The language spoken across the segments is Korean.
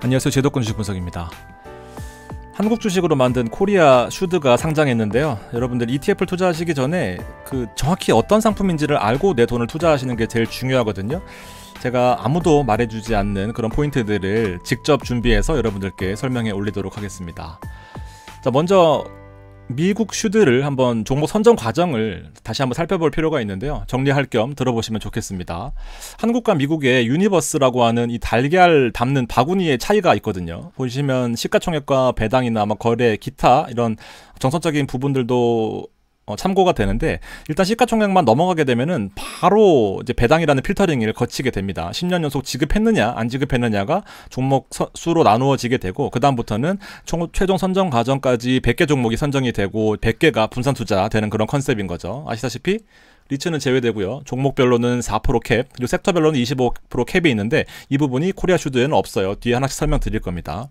안녕하세요. 제도권 주식 분석입니다. 한국 주식으로 만든 코리아 슈드가 상장했는데요. 여러분들 ETF를 투자하시기 전에 정확히 어떤 상품인지를 알고 내 돈을 투자하시는 게 제일 중요하거든요. 제가 아무도 말해주지 않는 그런 포인트들을 직접 준비해서 여러분들께 설명해 올리도록 하겠습니다. 자, 먼저 미국 슈드를 한번 종목 선정 과정을 다시 한번 살펴볼 필요가 있는데요. 정리할 겸 들어보시면 좋겠습니다. 한국과 미국의 유니버스라고 하는 이 달걀 담는 바구니의 차이가 있거든요. 보시면 시가총액과 배당이나 거래, 기타 이런 정서적인 부분들도 참고가 되는데, 일단 시가총액만 넘어가게 되면은 바로 이제 배당이라는 필터링을 거치게 됩니다. 10년 연속 지급했느냐 안 지급했느냐가 종목 수로 나누어지게 되고, 그 다음부터는 최종 선정 과정까지 100개 종목이 선정이 되고 100개가 분산 투자되는 그런 컨셉인 거죠. 아시다시피 리츠는 제외되고요. 종목별로는 4% 캡, 그리고 섹터별로는 25% 캡이 있는데 이 부분이 코리아 슈드에는 없어요. 뒤에 하나씩 설명드릴 겁니다.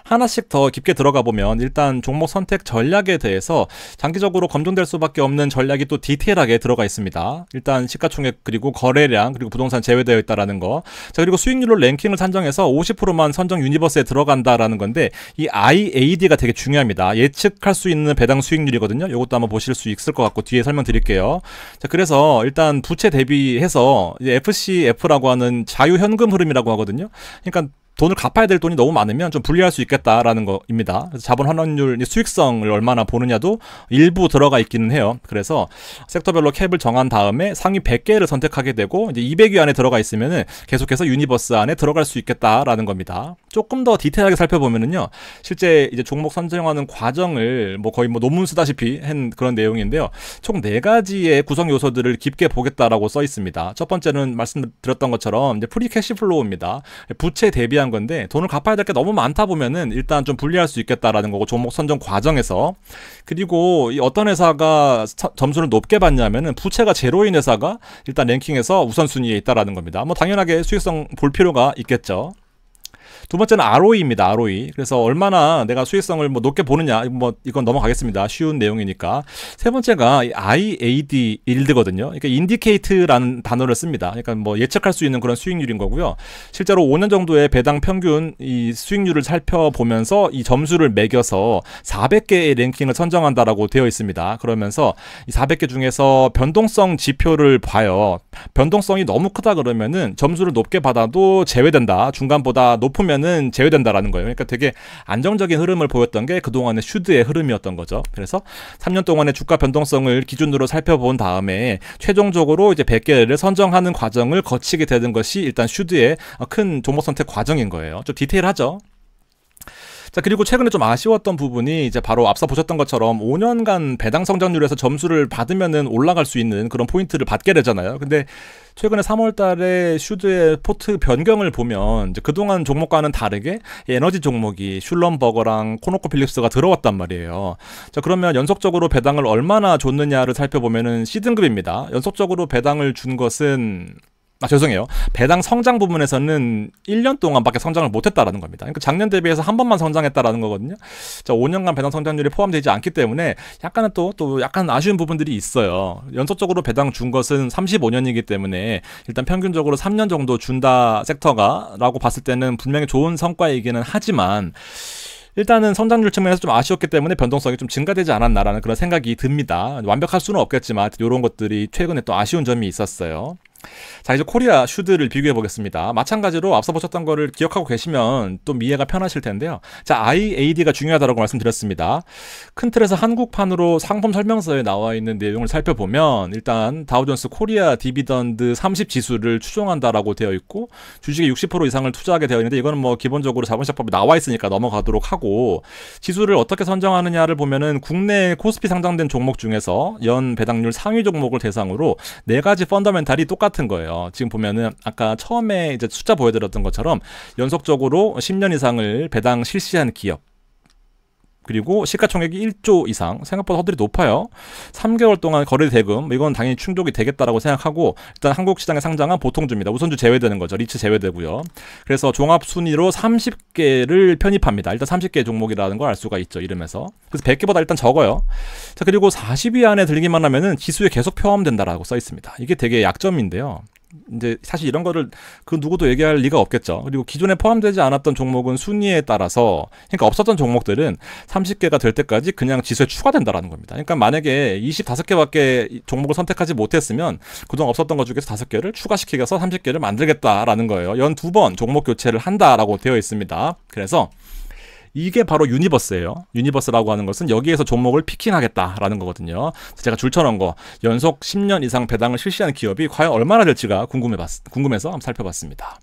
하나씩 더 깊게 들어가 보면 일단 종목 선택 전략에 대해서 장기적으로 검증될 수밖에 없는 전략이 또 디테일하게 들어가 있습니다. 일단 시가총액, 그리고 거래량, 그리고 부동산 제외되어 있다라는 거. 자, 그리고 수익률로 랭킹을 산정해서 50%만 선정 유니버스에 들어간다라는 건데, 이 IAD가 되게 중요합니다. 예측할 수 있는 배당 수익률이거든요. 이것도 한번 보실 수 있을 것 같고 뒤에 설명드릴게요. 자, 그래서 일단 부채 대비해서 FCF라고 하는 자유현금 흐름이라고 하거든요. 그러니까 돈을 갚아야 될 돈이 너무 많으면 좀 불리할 수 있겠다라는 거입니다. 그래서 자본 환원율, 수익성을 얼마나 보느냐도 일부 들어가 있기는 해요. 그래서 섹터별로 캡을 정한 다음에 상위 100개를 선택하게 되고, 이제 200위 안에 들어가 있으면은 계속해서 유니버스 안에 들어갈 수 있겠다라는 겁니다. 조금 더 디테일하게 살펴보면은요, 실제 이제 종목 선정하는 과정을 거의 논문 쓰다시피 한 그런 내용인데요. 총 4가지의 구성 요소들을 깊게 보겠다라고 써 있습니다. 첫 번째는 말씀드렸던 것처럼 이제 프리 캐시플로우입니다. 부채 대비한 건데, 돈을 갚아야 될 게 너무 많다 보면은 일단 좀 불리할 수 있겠다라는 거고, 종목 선정 과정에서. 그리고 어떤 회사가 점수를 높게 받냐면은 부채가 제로인 회사가 일단 랭킹에서 우선순위에 있다라는 겁니다. 당연하게 수익성 볼 필요가 있겠죠. 두 번째는 ROE입니다. ROE. 그래서 얼마나 내가 수익성을 높게 보느냐, 이건 넘어가겠습니다. 쉬운 내용이니까. 세 번째가 IAD 일드거든요. 그러니까 인디케이트라는 단어를 씁니다. 그러니까 예측할 수 있는 그런 수익률인 거고요. 실제로 5년 정도의 배당 평균 이 수익률을 살펴보면서 이 점수를 매겨서 400개의 랭킹을 선정한다라고 되어 있습니다. 그러면서 이 400개 중에서 변동성 지표를 봐요. 변동성이 너무 크다 그러면은 점수를 높게 받아도 제외된다. 중간보다 높으면 는 제외된다라는 거예요. 그러니까 되게 안정적인 흐름을 보였던 게 그동안의 슈드의 흐름이었던 거죠. 그래서 3년 동안의 주가 변동성을 기준으로 살펴본 다음에 최종적으로 이제 100개를 선정하는 과정을 거치게 되는 것이 일단 슈드의 큰 종목 선택 과정인 거예요. 좀 디테일하죠? 자, 그리고 최근에 좀 아쉬웠던 부분이 이제 바로 앞서 보셨던 것처럼 5년간 배당 성장률에서 점수를 받으면은 올라갈 수 있는 그런 포인트를 받게 되잖아요. 근데 최근에 3월 달에 슈드의 포트 변경을 보면 이제 그동안 종목과는 다르게 에너지 종목이 슐럼버거랑 코노코필립스가 들어왔단 말이에요. 자, 그러면 연속적으로 배당을 얼마나 줬느냐를 살펴보면은 C등급입니다. 연속적으로 배당을 준 것은 죄송해요. 배당 성장 부분에서는 1년 동안밖에 성장을 못했다라는 겁니다. 그러니까 작년 대비해서 한 번만 성장했다라는 거거든요. 자, 5년간 배당 성장률이 포함되지 않기 때문에 약간은 또 약간 아쉬운 부분들이 있어요. 연속적으로 배당 준 것은 35년이기 때문에 일단 평균적으로 3년 정도 준다 섹터가 라고 봤을 때는 분명히 좋은 성과이기는 하지만, 일단은 성장률 측면에서 좀 아쉬웠기 때문에 변동성이 좀 증가되지 않았나라는 그런 생각이 듭니다. 완벽할 수는 없겠지만 이런 것들이 최근에 또 아쉬운 점이 있었어요. 자, 이제 코리아 슈드를 비교해 보겠습니다. 마찬가지로 앞서 보셨던 거를 기억하고 계시면 좀 이해가 편하실 텐데요. 자, IAD가 중요하다고 말씀드렸습니다. 큰 틀에서 한국판으로 상품 설명서에 나와 있는 내용을 살펴보면 일단 다우존스 코리아 디비던드 30 지수를 추종한다라고 되어 있고, 주식의 60% 이상을 투자하게 되어 있는데, 이거는 기본적으로 자본시장법에 나와 있으니까 넘어가도록 하고, 지수를 어떻게 선정하느냐를 보면은 국내 코스피 상장된 종목 중에서 연 배당률 상위 종목을 대상으로 4가지 펀더멘탈이 똑같은 거예요. 지금 보면은 아까 처음에 이제 숫자 보여드렸던 것처럼 연속적으로 10년 이상을 배당 실시한 기업, 그리고 시가총액이 1조 이상, 생각보다 허들이 높아요. 3개월 동안 거래 대금, 이건 당연히 충족이 되겠다라고 생각하고, 일단 한국 시장에 상장한 보통주입니다. 우선주 제외되는 거죠. 리츠 제외되고요. 그래서 종합 순위로 30개를 편입합니다. 일단 30개 종목이라는 걸 알 수가 있죠, 이름에서. 그래서 100개보다 일단 적어요. 자, 그리고 40위 안에 들기만 하면은 지수에 계속 포함된다라고 써 있습니다. 이게 되게 약점인데요. 이제 사실 이런 거를 그 누구도 얘기할 리가 없겠죠. 그리고 기존에 포함되지 않았던 종목은 순위에 따라서, 그러니까 없었던 종목들은 30개가 될 때까지 그냥 지수에 추가된다라는 겁니다. 그러니까 만약에 25개밖에 종목을 선택하지 못했으면 그동안 없었던 것 중에서 5개를 추가시키기 위해서 30개를 만들겠다라는 거예요. 연 2번 종목 교체를 한다라고 되어 있습니다. 그래서 이게 바로 유니버스예요. 유니버스라고 하는 것은 여기에서 종목을 피킹하겠다라는 거거든요. 제가 줄쳐놓은 거, 연속 10년 이상 배당을 실시한 기업이 과연 얼마나 될지가 궁금해서 한번 살펴봤습니다.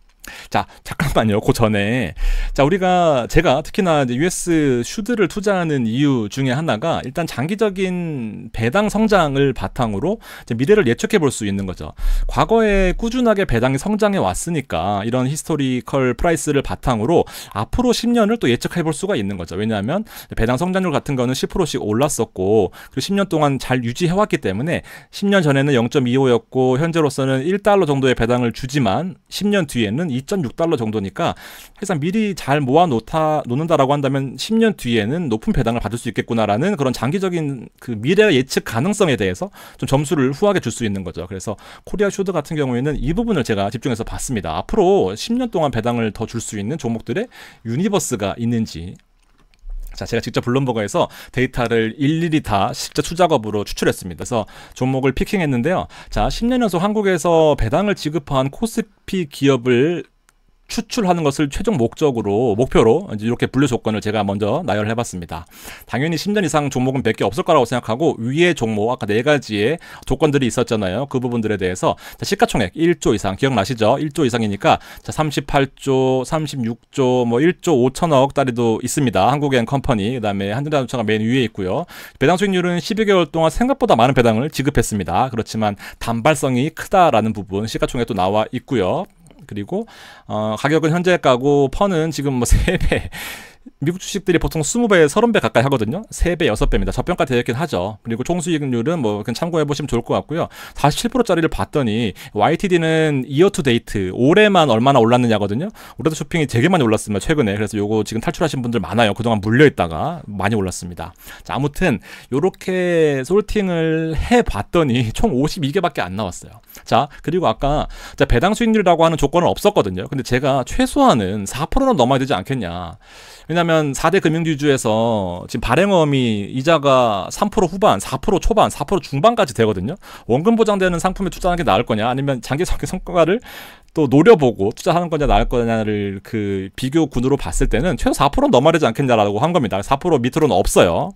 자, 잠깐만요. 그 전에 제가 특히나 이제 US 슈드를 투자하는 이유 중에 하나가 일단 장기적인 배당 성장을 바탕으로 이제 미래를 예측해 볼 수 있는 거죠. 과거에 꾸준하게 배당이 성장해 왔으니까 이런 히스토리컬 프라이스를 바탕으로 앞으로 10년을 또 예측해 볼 수가 있는 거죠. 왜냐하면 배당 성장률 같은 거는 10%씩 올랐었고, 그리고 10년 동안 잘 유지해 왔기 때문에 10년 전에는 0.25였고 현재로서는 1달러 정도의 배당을 주지만 10년 뒤에는 2.6달러 정도니까 사실상 미리 잘 놓는다라고 한다면 10년 뒤에는 높은 배당을 받을 수 있겠구나라는 그런 장기적인 그 미래 예측 가능성에 대해서 좀 점수를 후하게 줄 수 있는 거죠. 그래서 코리아 슈드 같은 경우에는 이 부분을 제가 집중해서 봤습니다. 앞으로 10년 동안 배당을 더 줄 수 있는 종목들의 유니버스가 있는지. 자, 제가 직접 블룸버그에서 데이터를 일일이 다 실제 투자급으로 추출했습니다. 그래서 종목을 피킹했는데요. 자, 10년 연속 한국에서 배당을 지급한 코스피 기업을 추출하는 것을 최종 목표로 이제 이렇게 분류 조건을 제가 먼저 나열해봤습니다. 당연히 10년 이상 종목은 몇 개 없을 거라고 생각하고, 위의 종목 아까 4가지의 조건들이 있었잖아요. 그 부분들에 대해서 시가총액 1조 이상 기억나시죠? 1조 이상이니까 38조, 36조, 뭐 1조 5천억 달러도 있습니다. 한국엔컴퍼니, 그다음에 한전자동차가 맨 위에 있고요. 배당 수익률은 12개월 동안 생각보다 많은 배당을 지급했습니다. 그렇지만 단발성이 크다라는 부분 시가총액도 나와 있고요. 그리고 가격은 현재가고 펀은 지금 뭐 3배, 미국 주식들이 보통 20배, 30배 가까이 하거든요. 3배, 6배입니다. 저평가 되어 있긴 하죠. 그리고 총수익률은 뭐 그냥 참고해 보시면 좋을 것 같고요. 47%짜리를 봤더니 YTD는 이어 투 데이트, 올해만 얼마나 올랐느냐거든요. 올해도 쇼핑이 되게 많이 올랐습니다. 최근에. 그래서 요거 지금 탈출하신 분들 많아요. 그동안 물려있다가 많이 올랐습니다. 자, 아무튼 요렇게 솔팅을 해봤더니 총 52개밖에 안 나왔어요. 자, 그리고 아까 배당 수익률이라고 하는 조건은 없었거든요. 근데 제가 최소한은 4%는 넘어야 되지 않겠냐. 왜냐하면 4대 금융지주에서 지금 발행어음이 이자가 3% 후반, 4% 초반, 4% 중반까지 되거든요. 원금 보장되는 상품에 투자하는 게 나을 거냐, 아니면 장기적인 성과를 또 노려보고 투자하는 거냐 나을 거냐를 그 비교군으로 봤을 때는 최소 4%는 넘어야 되지 않겠냐라고 한 겁니다. 4% 밑으로는 없어요.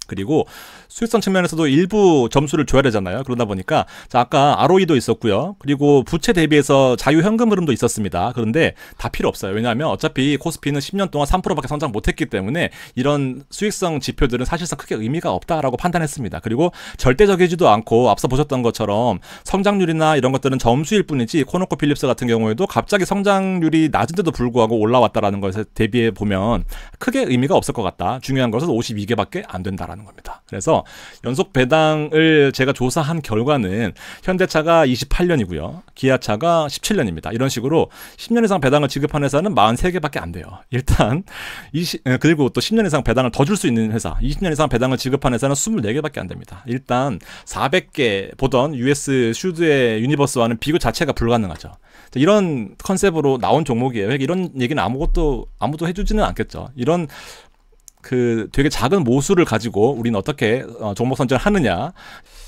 그리고 수익성 측면에서도 일부 점수를 줘야 되잖아요. 그러다 보니까 자, 아까 ROE도 있었고요. 그리고 부채 대비해서 자유현금 흐름도 있었습니다. 그런데 다 필요 없어요. 왜냐하면 어차피 코스피는 10년 동안 3%밖에 성장 못했기 때문에 이런 수익성 지표들은 사실상 크게 의미가 없다라고 판단했습니다. 그리고 절대적이지도 않고 앞서 보셨던 것처럼 성장률이나 이런 것들은 점수일 뿐이지, 코노코 필립스 같은 경우에도 갑자기 성장률이 낮은데도 불구하고 올라왔다라는 것에 대비해 보면 크게 의미가 없을 것 같다. 중요한 것은 52개밖에 안 된다라는 겁니다. 그래서 연속 배당을 제가 조사한 결과는 현대차가 28년이고요. 기아차가 17년입니다. 이런 식으로 10년 이상 배당을 지급한 회사는 43개밖에 안 돼요. 일단 그리고 또 10년 이상 배당을 더 줄 수 있는 회사, 20년 이상 배당을 지급한 회사는 24개밖에 안 됩니다. 일단 400개 보던 US 슈드의 유니버스와는 비교 자체가 불가능하죠. 이런 컨셉으로 나온 종목이에요. 이런 얘기는 아무도 해주지는 않겠죠. 이런 그 되게 작은 모수를 가지고 우리는 어떻게 종목 선정을 하느냐.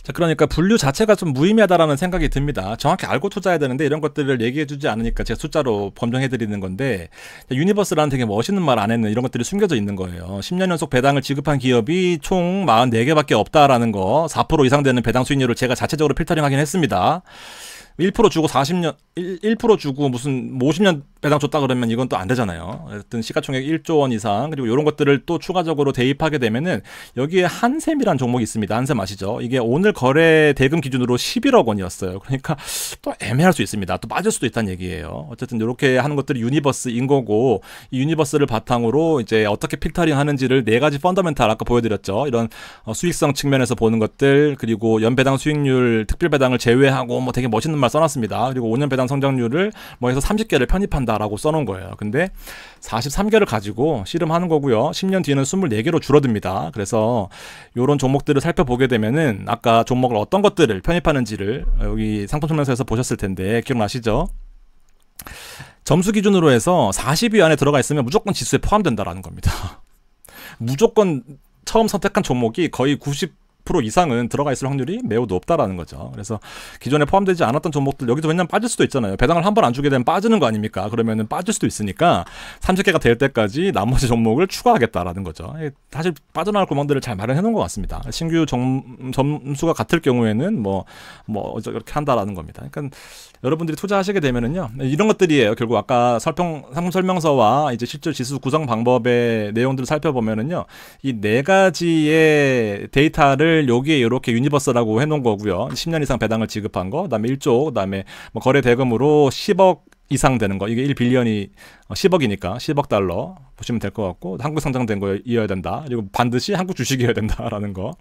자, 그러니까 분류 자체가 좀 무의미하다라는 생각이 듭니다. 정확히 알고 투자해야 되는데 이런 것들을 얘기해주지 않으니까 제가 숫자로 범정해드리는 건데, 유니버스라는 되게 멋있는 말 안에는 이런 것들이 숨겨져 있는 거예요. 10년 연속 배당을 지급한 기업이 총 44개밖에 없다라는 거, 4% 이상 되는 배당 수익률을 제가 자체적으로 필터링 하긴 했습니다. 1% 주고 40년, 1% 주고 무슨 50년 배당 줬다 그러면 이건 또 안 되잖아요. 어쨌든 시가총액 1조 원 이상, 그리고 이런 것들을 또 추가적으로 대입하게 되면은 여기에 한샘이라는 종목이 있습니다. 한샘 아시죠? 이게 오늘 거래 대금 기준으로 11억 원이었어요. 그러니까 또 애매할 수 있습니다. 또 빠질 수도 있다는 얘기예요. 어쨌든 이렇게 하는 것들이 유니버스인 거고, 이 유니버스를 바탕으로 이제 어떻게 필터링 하는지를 4가지 펀더멘탈 아까 보여드렸죠. 이런 수익성 측면에서 보는 것들, 그리고 연배당 수익률, 특별배당을 제외하고 뭐 되게 멋있는 말 써놨습니다. 그리고 5년 배당 배당 성장률을 뭐 해서 30개를 편입한다라고 써놓은 거예요. 근데 43개를 가지고 씨름하는 거고요. 10년 뒤에는 24개로 줄어듭니다. 그래서 이런 종목들을 살펴보게 되면은 아까 종목을 어떤 것들을 편입하는지를 여기 상품 설명서에서 보셨을 텐데 기억나시죠? 점수 기준으로 해서 40위 안에 들어가 있으면 무조건 지수에 포함된다라는 겁니다. 무조건 처음 선택한 종목이 거의 90% 이상은 들어가 있을 확률이 매우 높다라는 거죠. 그래서 기존에 포함되지 않았던 종목들 여기서 왜냐면 빠질 수도 있잖아요. 배당을 한 번 안 주게 되면 빠지는 거 아닙니까? 그러면은 빠질 수도 있으니까 30개가 될 때까지 나머지 종목을 추가하겠다라는 거죠. 사실 빠져나갈 구멍들을 잘 마련해 놓은 것 같습니다. 신규 점수가 같을 경우에는 뭐 이렇게 한다라는 겁니다. 그러니까 여러분들이 투자하시게 되면은요 이런 것들이에요. 결국 아까 상품 설명서와 이제 실제 지수 구성 방법의 내용들을 살펴보면은요 이 네 가지의 데이터를 여기에 이렇게 유니버스라고 해놓은 거고요. 10년 이상 배당을 지급한 거, 그다음에 1조, 그다음에 뭐 거래 대금으로 10억 이상 되는 거, 이게 1빌리언이 10억이니까 10억 달러 보시면 될 것 같고 한국 상장된 거이어야 된다. 그리고 반드시 한국 주식이어야 된다라는 거.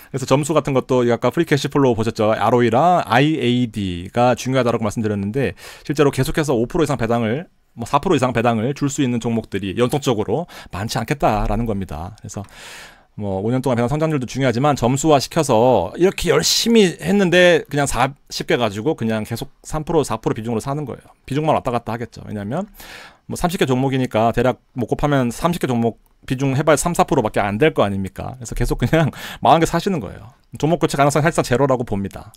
그래서 점수 같은 것도 아까 프리 캐시플로우 보셨죠? ROE랑 IAD가 중요하다고 말씀드렸는데 실제로 계속해서 5% 이상 배당을 4% 이상 배당을 줄 수 있는 종목들이 연속적으로 많지 않겠다라는 겁니다. 그래서 5년 동안 배당 성장률도 중요하지만 점수화 시켜서 이렇게 열심히 했는데 그냥 40개 가지고 그냥 계속 3% 4% 비중으로 사는 거예요. 비중만 왔다 갔다 하겠죠. 왜냐하면 30개 종목이니까 대략 곱하면 30개 종목 비중 해봐야 3, 4%밖에 안 될 거 아닙니까? 그래서 계속 그냥 40개 사시는 거예요. 종목 교체 가능성이 사실상 제로라고 봅니다.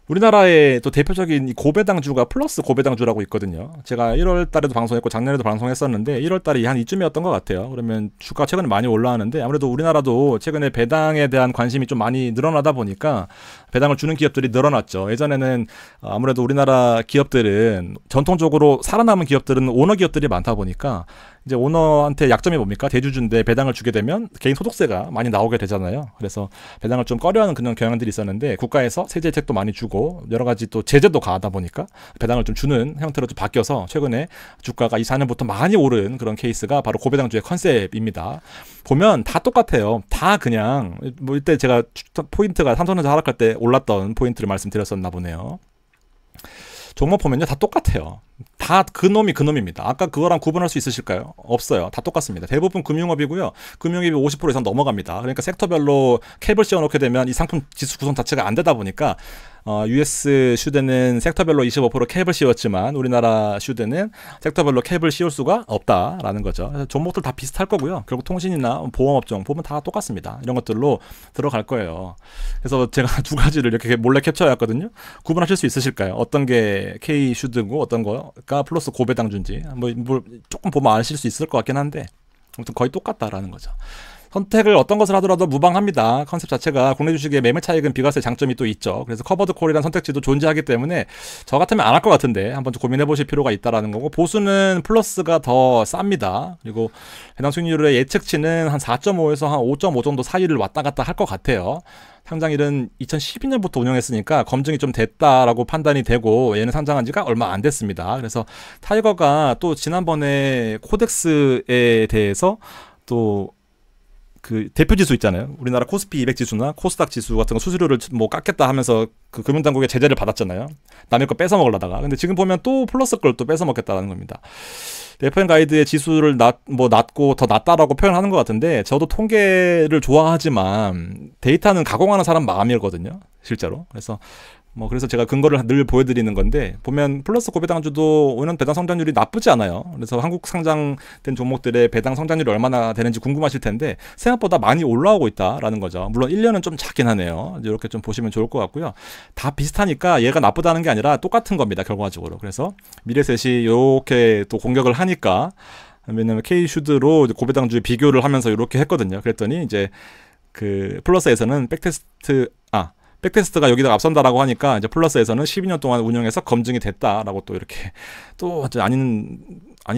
우리나라의 또 대표적인 이 고배당주가 플러스 고배당주라고 있거든요. 제가 1월 달에도 방송했고 작년에도 방송했었는데 1월 달이 한 이쯤이었던 것 같아요. 그러면 주가 최근에 많이 올라가는데 아무래도 우리나라도 최근에 배당에 대한 관심이 좀 많이 늘어나다 보니까 배당을 주는 기업들이 늘어났죠. 예전에는 아무래도 우리나라 기업들은 전통적으로 살아남은 기업들은 오너 기업들이 많다 보니까 이제 오너한테 약점이 뭡니까? 대주주인데 배당을 주게 되면 개인 소득세가 많이 나오게 되잖아요. 그래서 배당을 좀 꺼려하는 그런 경향들이 있었는데 국가에서 세제 혜택도 많이 주고 여러 가지 또 제재도 가하다 보니까 배당을 좀 주는 형태로 좀 바뀌어서 최근에 주가가 24년부터 많이 오른 그런 케이스가 바로 고배당주의 컨셉입니다. 보면 다 똑같아요. 다 그냥 이때 제가 포인트가 삼성전자 하락할 때 올랐던 포인트를 말씀드렸었나 보네요. 종목 보면요 다 똑같아요. 다 그놈입니다. 아까 그거랑 구분할 수 있으실까요? 없어요. 다 똑같습니다. 대부분 금융업이고요. 금융업이 50% 이상 넘어갑니다. 그러니까 섹터별로 캡을 씌워놓게 되면 이 상품 지수 구성 자체가 안 되다 보니까 US 슈드는 섹터별로 25% 캡을 씌웠지만 우리나라 슈드는 섹터별로 캡을 씌울 수가 없다라는 거죠. 그래서 종목들 다 비슷할 거고요. 결국 통신이나 보험업종 보면 다 똑같습니다. 이런 것들로 들어갈 거예요. 그래서 제가 두 가지를 이렇게 몰래 캡처해왔거든요. 구분하실 수 있으실까요? 어떤 게 K 슈드고 어떤 거가 플러스 고배당주인지 조금 보면 아실 수 있을 것 같긴 한데 아무튼 거의 똑같다라는 거죠. 선택을 어떤 것을 하더라도 무방합니다. 컨셉 자체가 국내 주식의 매매 차익은 비과세 장점이 또 있죠. 그래서 커버드 콜이라는 선택지도 존재하기 때문에 저 같으면 안 할 것 같은데 한번 좀 고민해 보실 필요가 있다라는 거고 보수는 플러스가 더 쌉니다. 그리고 배당 수익률의 예측치는 한 4.5에서 한 5.5 정도 사이를 왔다 갔다 할 것 같아요. 상장일은 2012년부터 운영했으니까 검증이 좀 됐다라고 판단이 되고 얘는 상장한 지가 얼마 안 됐습니다. 그래서 타이거가 또 지난번에 코덱스에 대해서 또 그 대표 지수 있잖아요. 우리나라 코스피 200 지수나 코스닥 지수 같은 거 수수료를 깎겠다 하면서 그 금융당국의 제재를 받았잖아요. 남의 거 뺏어 먹으려다가. 근데 지금 보면 또 플러스 걸 또 뺏어 먹겠다라는 겁니다. FM 가이드의 지수를 낮고 더 낮다라고 표현하는 것 같은데 저도 통계를 좋아하지만 데이터는 가공하는 사람 마음이거든요. 실제로. 그래서 제가 근거를 늘 보여드리는 건데 보면 플러스 고배당주도 오는 배당 성장률이 나쁘지 않아요. 그래서 한국 상장된 종목들의 배당 성장률이 얼마나 되는지 궁금하실 텐데 생각보다 많이 올라오고 있다라는 거죠. 물론 1년은 좀 작긴 하네요. 이렇게 좀 보시면 좋을 것 같고요. 다 비슷하니까 얘가 나쁘다는 게 아니라 똑같은 겁니다. 결과적으로. 그래서 미래셋이 이렇게 또 공격을 하니까 왜냐면 K슈드로 고배당주에 비교를 하면서 이렇게 했거든요. 그랬더니 이제 그 플러스에서는 백테스트가 여기다가 앞선다라고 하니까 이제 플러스에서는 12년 동안 운영해서 검증이 됐다라고 또 이렇게 또 아닌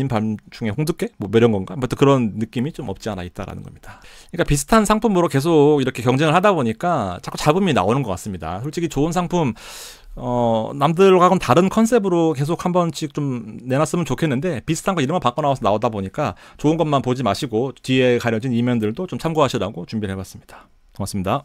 밤중에 홍두깨? 이런 건가? 또 그런 느낌이 좀 없지 않아 있다라는 겁니다. 그러니까 비슷한 상품으로 계속 이렇게 경쟁을 하다 보니까 자꾸 잡음이 나오는 것 같습니다. 솔직히 좋은 상품 남들과는 다른 컨셉으로 계속 한 번씩 좀 내놨으면 좋겠는데 비슷한 거 이름만 바꿔 나오다 보니까 좋은 것만 보지 마시고 뒤에 가려진 이면들도 좀 참고하시라고 준비를 해봤습니다. 고맙습니다.